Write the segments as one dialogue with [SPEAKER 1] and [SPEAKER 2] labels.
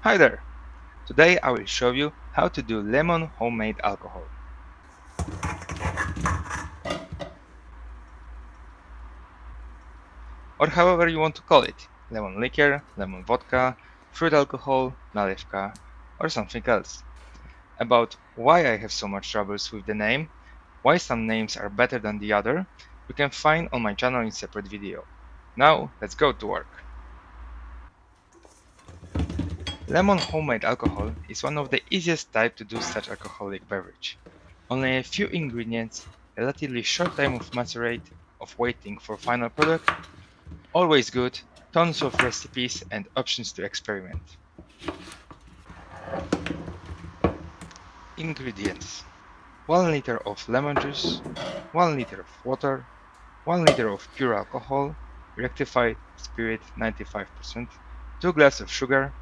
[SPEAKER 1] Hi there! Today I will show you how to do lemon homemade alcohol. Or however you want to call it. Lemon liqueur, lemon vodka, fruit alcohol, nalewka, or something else. About why I have so much troubles with the name, why some names are better than the other, you can find on my channel in separate video. Now let's go to work. Lemon homemade alcohol is one of the easiest type to do such alcoholic beverage. Only a few ingredients, relatively short time of macerate, of waiting for final product, always good, tons of recipes and options to experiment. Ingredients: 1 liter of lemon juice, 1 liter of water, 1 liter of pure alcohol, rectified spirit 95%, 2 glasses of sugar,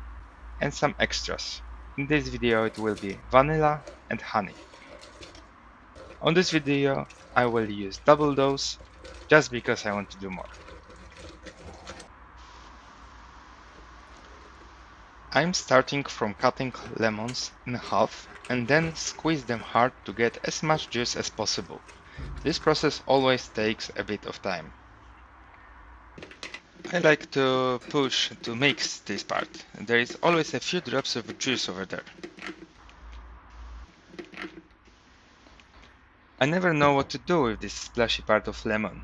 [SPEAKER 1] and some extras. In this video it will be vanilla and honey. On this video I will use double dose, just because I want to do more. I'm starting from cutting lemons in half and then squeeze them hard to get as much juice as possible. This process always takes a bit of time. I like to push to mix this part. There is always a few drops of juice over there. I never know what to do with this splashy part of lemon.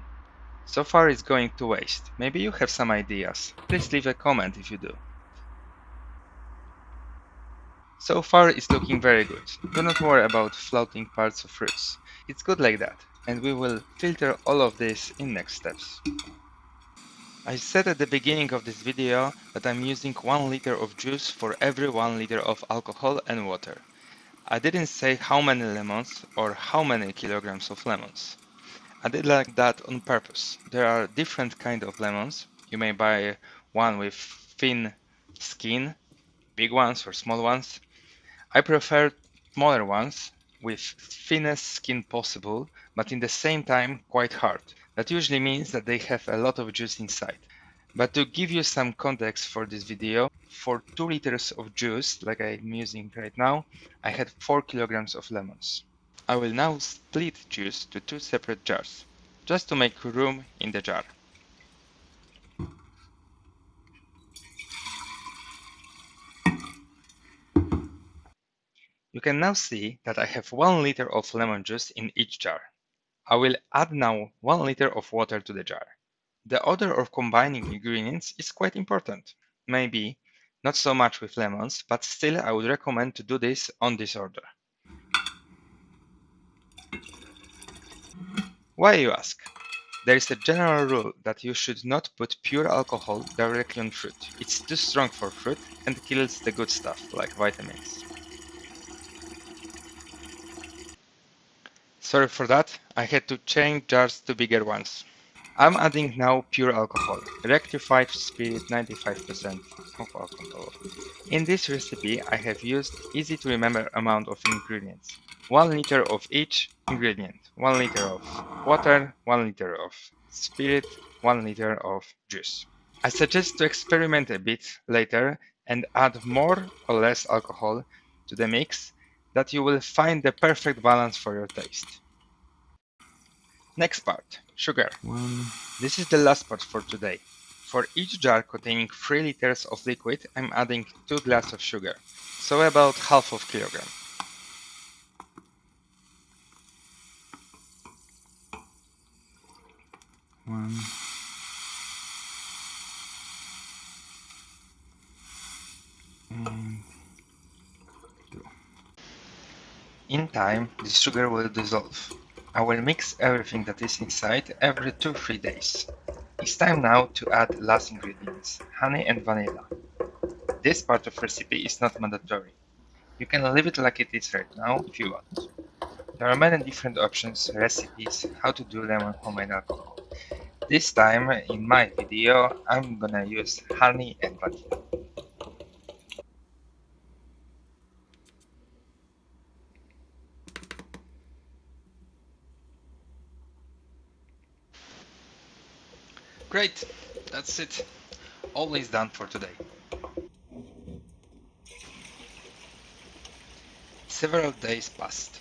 [SPEAKER 1] So far it's going to waste. Maybe you have some ideas. Please leave a comment if you do. So far it's looking very good. Do not worry about floating parts of fruits. It's good like that, and we will filter all of this in next steps. I said at the beginning of this video that I'm using 1 liter of juice for every 1 liter of alcohol and water. I didn't say how many lemons or how many kilograms of lemons. I did like that on purpose. There are different kind of lemons. You may buy one with thin skin, big ones or small ones. I prefer smaller ones with thinnest skin possible, but in the same time quite hard. That usually means that they have a lot of juice inside. But to give you some context for this video, for 2 liters of juice, like I'm using right now, I had 4 kilograms of lemons. I will now split juice to 2 separate jars, just to make room in the jar. You can now see that I have 1 liter of lemon juice in each jar. I will add now 1 liter of water to the jar. The order of combining ingredients is quite important. Maybe not so much with lemons, but still I would recommend to do this on this order. Why, you ask? There is a general rule that you should not put pure alcohol directly on fruit. It's too strong for fruit and kills the good stuff like vitamins. Sorry for that, I had to change jars to bigger ones. I'm adding now pure alcohol, rectified spirit 95% of alcohol. In this recipe I have used easy to remember amount of ingredients. 1 liter of each ingredient, 1 liter of water, 1 liter of spirit, 1 liter of juice. I suggest to experiment a bit later and add more or less alcohol to the mix, that you will find the perfect balance for your taste. Next part, sugar. This is the last part for today. For each jar containing 3 liters of liquid, I'm adding 2 glasses of sugar, so about half of kilogram.
[SPEAKER 2] One. And 2.
[SPEAKER 1] In time, this sugar will dissolve. I will mix everything that is inside every 2-3 days. It's time now to add last ingredients, honey and vanilla. This part of recipe is not mandatory. You can leave it like it is right now if you want. There are many different options, recipes, how to do lemon homemade alcohol. This time, in my video, I'm gonna use honey and vanilla. Great, that's it. All is done for today. Several days passed.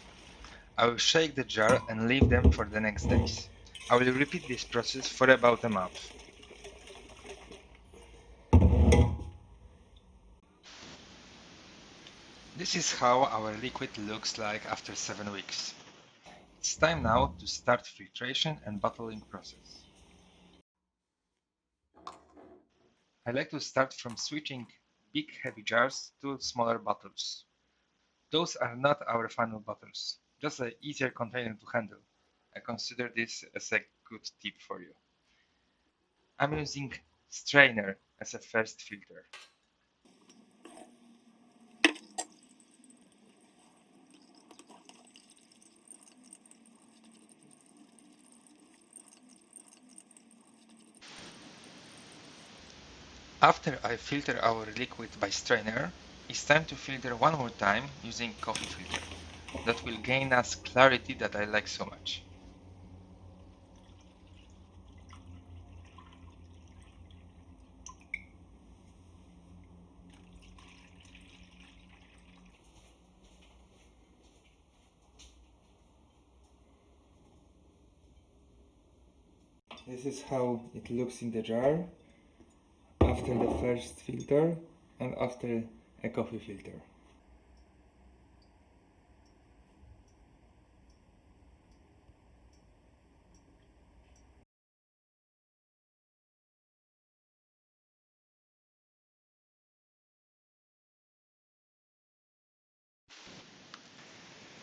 [SPEAKER 1] I will shake the jar and leave them for the next days. I will repeat this process for about a month. This is how our liquid looks like after 7 weeks. It's time now to start filtration and bottling process. I like to start from switching big heavy jars to smaller bottles. Those are not our final bottles, just an easier container to handle. I consider this as a good tip for you. I'm using strainer as a first filter. After I filter our liquid by strainer, it's time to filter one more time using coffee filter. That will gain us clarity that I like so much. This is how it looks in the jar after the first filter and after a coffee filter.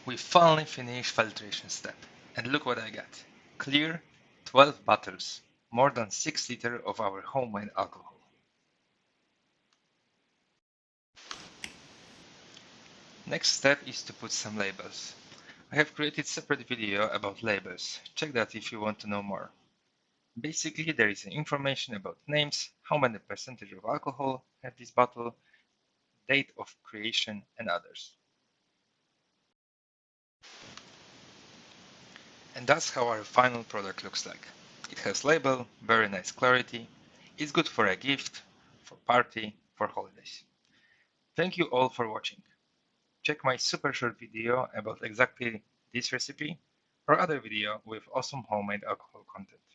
[SPEAKER 1] We finally finished filtration step, and look what I got. Clear 12 bottles, more than 6 liters of our homemade alcohol. Next step is to put some labels. I have created separate video about labels, check that if you want to know more. Basically there is information about names, how many percentage of alcohol have this bottle, date of creation and others. And that's how our final product looks like. It has label, very nice clarity, it's good for a gift, for party, for holidays. Thank you all for watching. Check my super short video about exactly this recipe or other video with awesome homemade alcohol content.